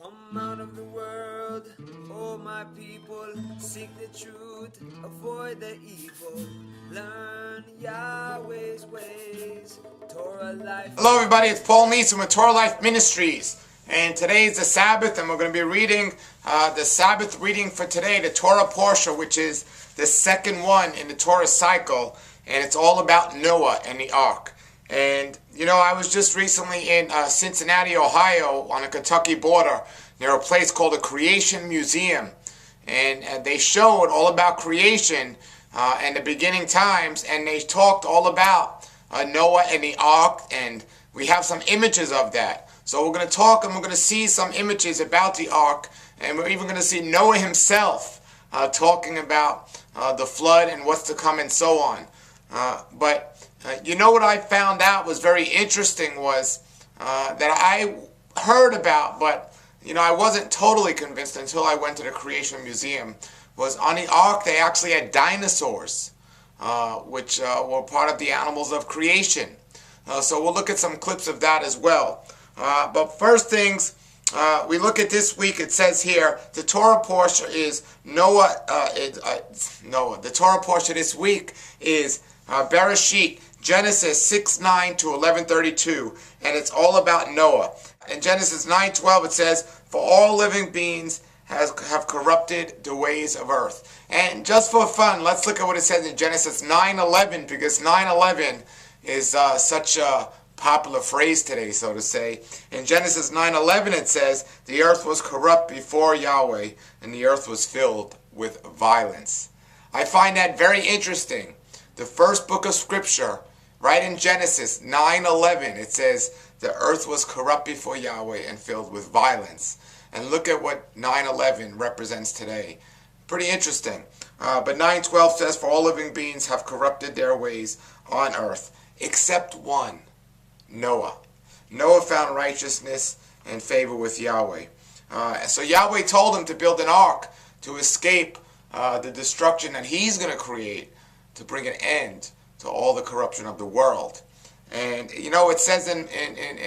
Come out of the world, oh my people, seek the truth, avoid the evil, learn Yahweh's ways, Torah Life. Hello everybody, it's Paul Neeson with Torah Life Ministries, and today is the Sabbath, and we're going to be reading the Sabbath reading for today, the Torah Parashah, which is the second one in the Torah cycle, and it's all about Noah and the Ark. And, you know, I was just recently in Cincinnati, Ohio, on the Kentucky border, near a place called the Creation Museum. And they showed all about creation and the beginning times, and they talked all about Noah and the Ark, and we have some images of that. So we're going to talk, and we're going to see some images about the Ark, and we're even going to see Noah himself talking about the flood and what's to come and so on. But you know what I found out was very interesting was that I heard about, but you know I wasn't totally convinced until I went to the Creation Museum, was on the Ark they actually had dinosaurs, which were part of the animals of creation. So we'll look at some clips of that as well. But first things, we look at this week. It says here, the Torah portion is Noah. The Torah portion this week is Parashah, Genesis 6:9 to 11:32, and it's all about Noah. In Genesis 9:12 it says, "For all living beings have corrupted the ways of earth." And just for fun, let's look at what it says in Genesis 9:11, because 9:11 is such a popular phrase today, so to say. In Genesis 9:11 it says, "The earth was corrupt before Yahweh, and the earth was filled with violence." I find that very interesting. The first book of Scripture, right in Genesis 9:11, it says, "The earth was corrupt before Yahweh and filled with violence." And look at what 9:11 represents today. Pretty interesting. But 9:12 says, "For all living beings have corrupted their ways on earth, except one, Noah. Noah found righteousness and favor with Yahweh." So Yahweh told him to build an ark to escape the destruction that he's going to create, to bring an end to all the corruption of the world. And you know, it says in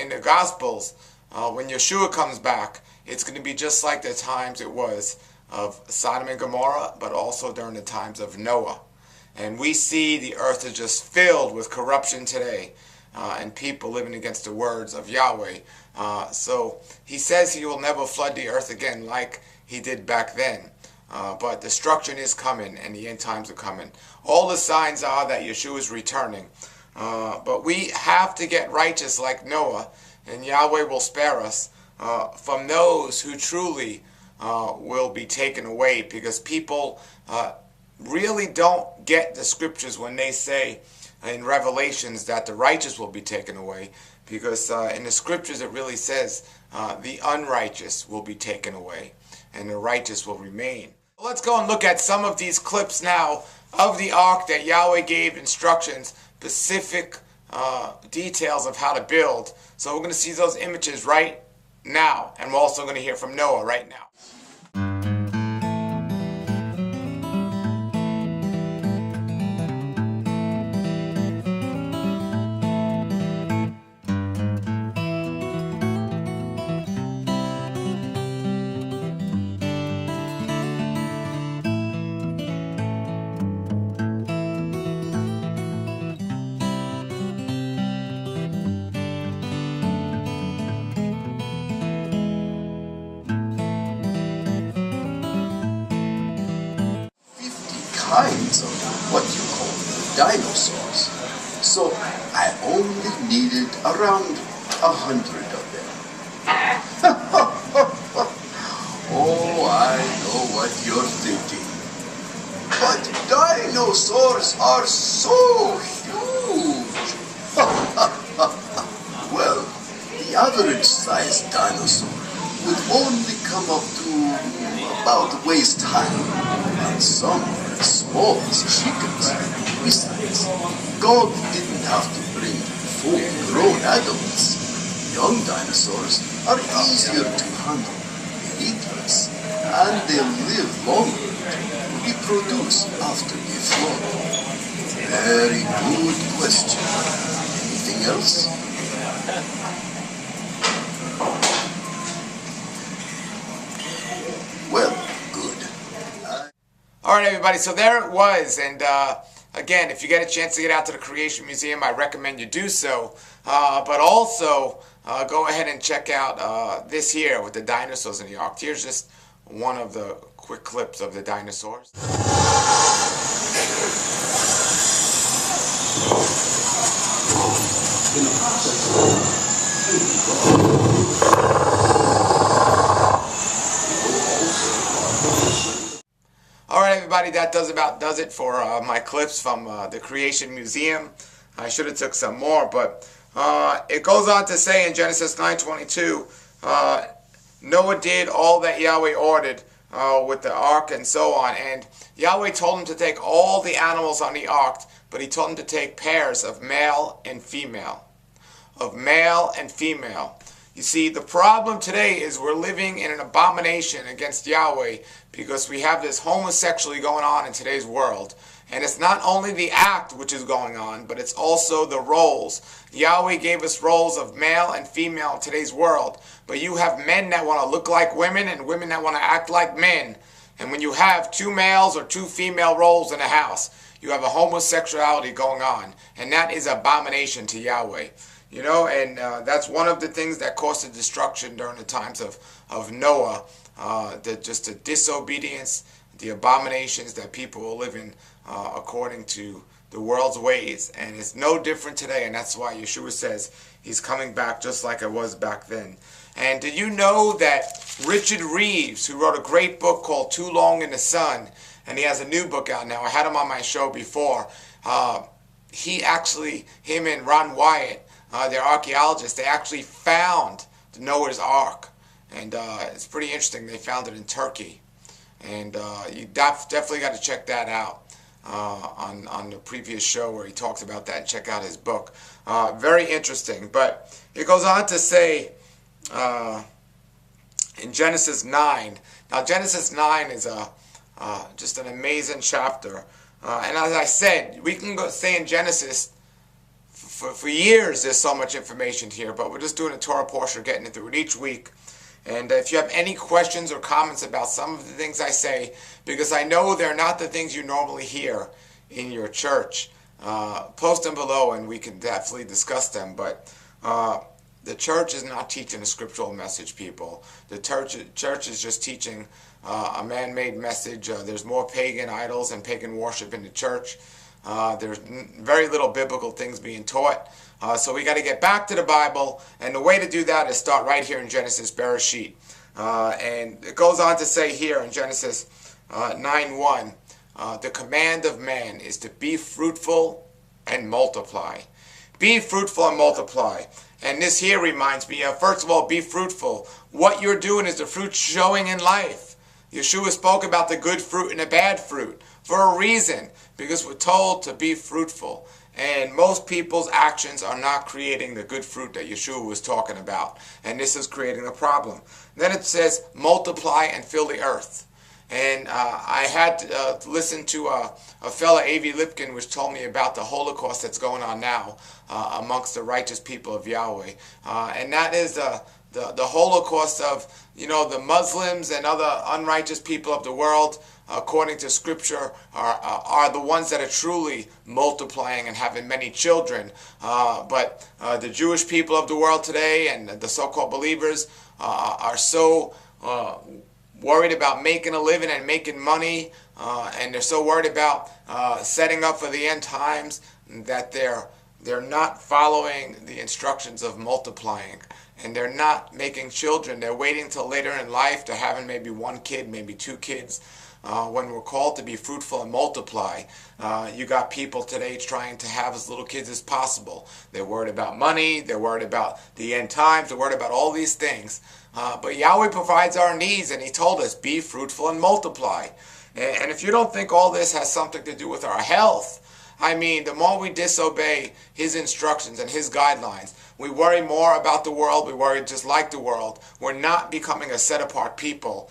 the Gospels, when Yeshua comes back, it's going to be just like the times it was of Sodom and Gomorrah, but also during the times of Noah. And we see the earth is just filled with corruption today, and people living against the words of Yahweh. So he says he will never flood the earth again like he did back then. But destruction is coming, and the end times are coming. All the signs are that Yeshua is returning. But we have to get righteous like Noah, and Yahweh will spare us from those who truly will be taken away, because people really don't get the scriptures when they say in Revelations that the righteous will be taken away, because in the scriptures it really says the unrighteous will be taken away and the righteous will remain. Let's go and look at some of these clips now of the ark that Yahweh gave instructions, specific details of how to build. So we're going to see those images right now, and we're also going to hear from Noah right now. Kinds of what you call dinosaurs. So I only needed around 100 of them. Oh, I know what you're thinking. But dinosaurs are so huge. Well, the average sized dinosaur would only come up to about waist high, and some were as small as chickens. Besides, God didn't have to bring full-grown adults. Young dinosaurs are easier to handle, they eat less, and they'll live longer to reproduce after the flood. Very good question. Anything else? right, everybody, so there it was. And again, if you get a chance to get out to the Creation Museum, I recommend you do so. But also, go ahead and check out this here with the dinosaurs in the ark. Here's just one of the quick clips of the dinosaurs. Alright, everybody, that does it for my clips from the Creation Museum. I should have took some more, but it goes on to say in Genesis 9:22, Noah did all that Yahweh ordered with the ark and so on. And Yahweh told him to take all the animals on the ark, but he told him to take pairs of male and female. Of male and female. You see, the problem today is we're living in an abomination against Yahweh because we have this homosexuality going on in today's world. And it's not only the act which is going on, but it's also the roles. Yahweh gave us roles of male and female in today's world. But you have men that want to look like women and women that want to act like men. And when you have two males or two female roles in a house, you have a homosexuality going on. And that is abomination to Yahweh. You know, and that's one of the things that caused the destruction during the times of Noah. Just the disobedience, the abominations that people were living according to the world's ways. And it's no different today, and that's why Yeshua says he's coming back just like it was back then. And did you know that Richard Reeves, who wrote a great book called Too Long in the Sun, and he has a new book out now, I had him on my show before, him and Ron Wyatt, they're archaeologists, they actually found the Noah's Ark. And it's pretty interesting. They found it in Turkey. And you definitely got to check that out on the previous show where he talks about that. Check out his book. Very interesting. But it goes on to say in Genesis 9. Now Genesis 9 is just an amazing chapter. And as I said, we can go stay in Genesis for years. There's so much information here, but we're just doing a Torah portion, getting it through it each week. And if you have any questions or comments about some of the things I say, because I know they're not the things you normally hear in your church, post them below and we can definitely discuss them. But the church is not teaching a scriptural message, people. The church is just teaching a man-made message. There's more pagan idols and pagan worship in the church. There's very little biblical things being taught. So we got to get back to the Bible. And the way to do that is start right here in Genesis, Parashah. And it goes on to say here in Genesis 9:1, the command of man is to be fruitful and multiply. Be fruitful and multiply. And this here reminds me of, first of all, be fruitful. What you're doing is the fruit showing in life. Yeshua spoke about the good fruit and the bad fruit for a reason, because we're told to be fruitful. And most people's actions are not creating the good fruit that Yeshua was talking about. And this is creating a problem. Then it says, multiply and fill the earth. And I had to listen to a fella, A.V. Lipkin, which told me about the Holocaust that's going on now amongst the righteous people of Yahweh. And that is the Holocaust of, the Muslims and other unrighteous people of the world, according to Scripture, are the ones that are truly multiplying and having many children. But the Jewish people of the world today and the so-called believers are so worried about making a living and making money, and they're so worried about setting up for the end times that they're not following the instructions of multiplying. And they're not making children. They're waiting till later in life to having maybe one kid, maybe two kids. When we're called to be fruitful and multiply, you got people today trying to have as little kids as possible. They're worried about money. They're worried about the end times. They're worried about all these things. But Yahweh provides our needs, and He told us, be fruitful and multiply. And if you don't think all this has something to do with our health, I mean, the more we disobey His instructions and His guidelines, we worry more about the world, we worry just like the world. We're not becoming a set-apart people,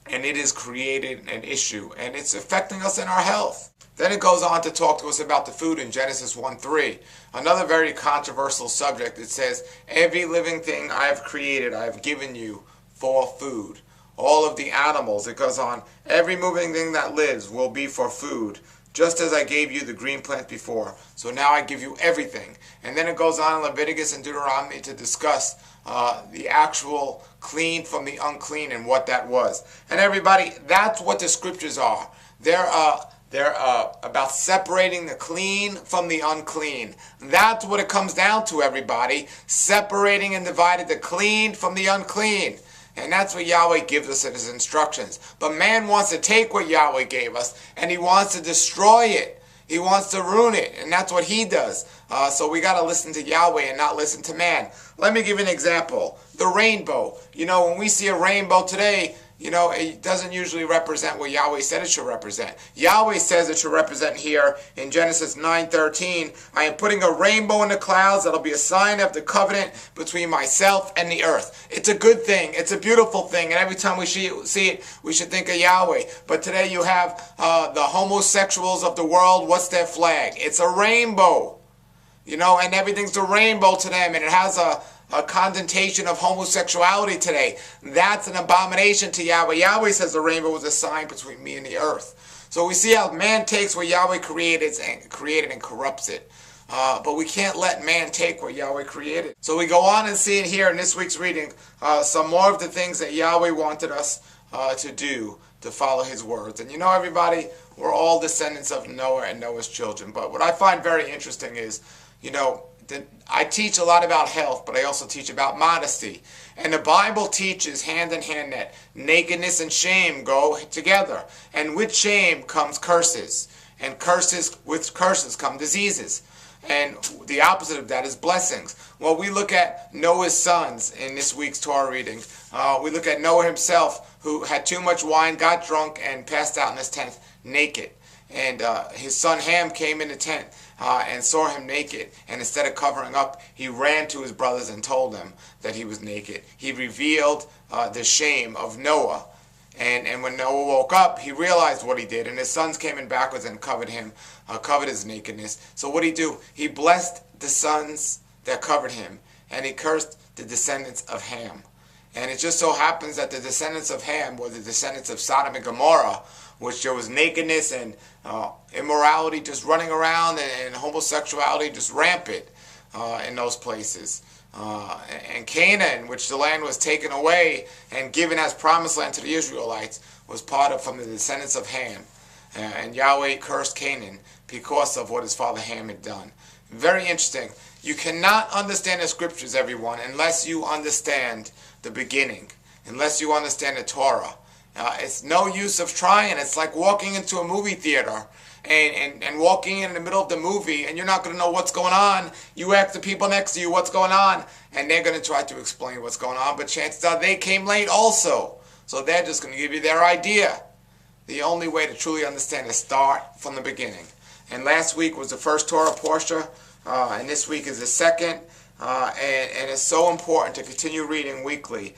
and it has created an issue, and it's affecting us in our health. Then it goes on to talk to us about the food in Genesis 1:3. Another very controversial subject. It says, every living thing I have created, I have given you for food. all of the animals. It goes on, every moving thing that lives will be for food, just as I gave you the green plants before. So now I give you everything. And then it goes on in Leviticus and Deuteronomy to discuss the actual clean from the unclean and what that was. And everybody, that's what the scriptures are. They're about separating the clean from the unclean. That's what it comes down to, everybody. Separating and dividing the clean from the unclean. And that's what Yahweh gives us in his instructions. But man wants to take what Yahweh gave us and he wants to destroy it. He wants to ruin it. And that's what he does. So we got to listen to Yahweh and not listen to man. Let me give you an example. The rainbow. You know, when we see a rainbow today, you know, it doesn't usually represent what Yahweh said it should represent. Yahweh says it should represent here in Genesis 9:13, I am putting a rainbow in the clouds that'll be a sign of the covenant between myself and the earth. It's a good thing. It's a beautiful thing. And every time we see it, we should think of Yahweh. But today you have the homosexuals of the world. What's their flag? It's a rainbow. You know, and everything's a rainbow to them. And it has a connotation of homosexuality today. That's an abomination to Yahweh. Yahweh says the rainbow was a sign between me and the earth. So we see how man takes what Yahweh created and corrupts it. But we can't let man take what Yahweh created. So we go on and see it here in this week's reading, some more of the things that Yahweh wanted us to do to follow his words. And you know, everybody, we're all descendants of Noah and Noah's children. But what I find very interesting is, you know, I teach a lot about health, but I also teach about modesty. And the Bible teaches hand in hand that nakedness and shame go together. And with shame comes curses. And with curses come diseases. And the opposite of that is blessings. Well, we look at Noah's sons in this week's Torah reading. We look at Noah himself, who had too much wine, got drunk, and passed out in his tent naked. And his son Ham came in the tent and saw him naked. And instead of covering up, he ran to his brothers and told them that he was naked. He revealed the shame of Noah. And when Noah woke up, he realized what he did. And his sons came in backwards and covered his nakedness. So what did he do? He blessed the sons that covered him. And he cursed the descendants of Ham. And it just so happens that the descendants of Ham were the descendants of Sodom and Gomorrah, which there was nakedness and immorality just running around and homosexuality just rampant in those places. And Canaan, which the land was taken away and given as promised land to the Israelites, was from the descendants of Ham. And Yahweh cursed Canaan because of what his father Ham had done. Very interesting. You cannot understand the scriptures, everyone, unless you understand the beginning, unless you understand the Torah. It's no use of trying. It's like walking into a movie theater and walking in the middle of the movie, and you're not going to know what's going on. You ask the people next to you what's going on, and they're going to try to explain what's going on, but chances are they came late also. So they're just going to give you their idea. The only way to truly understand is start from the beginning. And last week was the first Torah Parashah, and this week is the second. And it's so important to continue reading weekly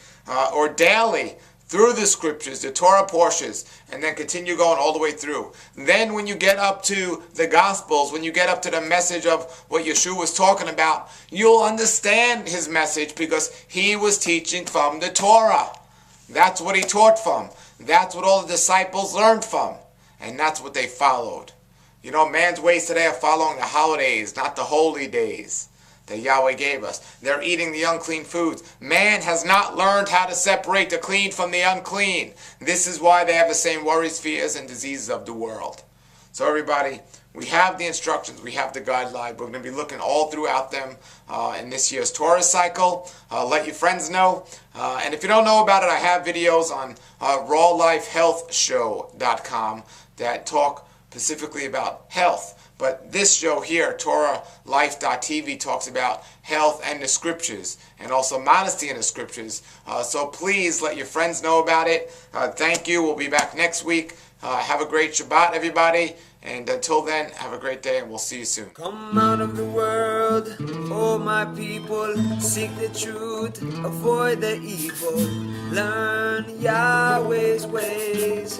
or daily through the scriptures, the Torah portions, and then continue going all the way through. Then when you get up to the Gospels, when you get up to the message of what Yeshua was talking about, you'll understand his message because he was teaching from the Torah. That's what he taught from. That's what all the disciples learned from. And that's what they followed. You know, man's ways today are following the holidays, not the holy days that Yahweh gave us. They're eating the unclean foods. Man has not learned how to separate the clean from the unclean. This is why they have the same worries, fears, and diseases of the world. So everybody, we have the instructions, we have the guideline. We're going to be looking all throughout them in this year's Torah cycle. Let your friends know. And if you don't know about it, I have videos on rawlifehealthshow.com that talk specifically about health. But this show here, TorahLife.tv, talks about health and the scriptures, and also modesty in the scriptures. So please let your friends know about it. Thank you. We'll be back next week. Have a great Shabbat, everybody. And until then, have a great day, and we'll see you soon. Come out of the world, oh my people, seek the truth, avoid the evil, learn Yahweh's ways.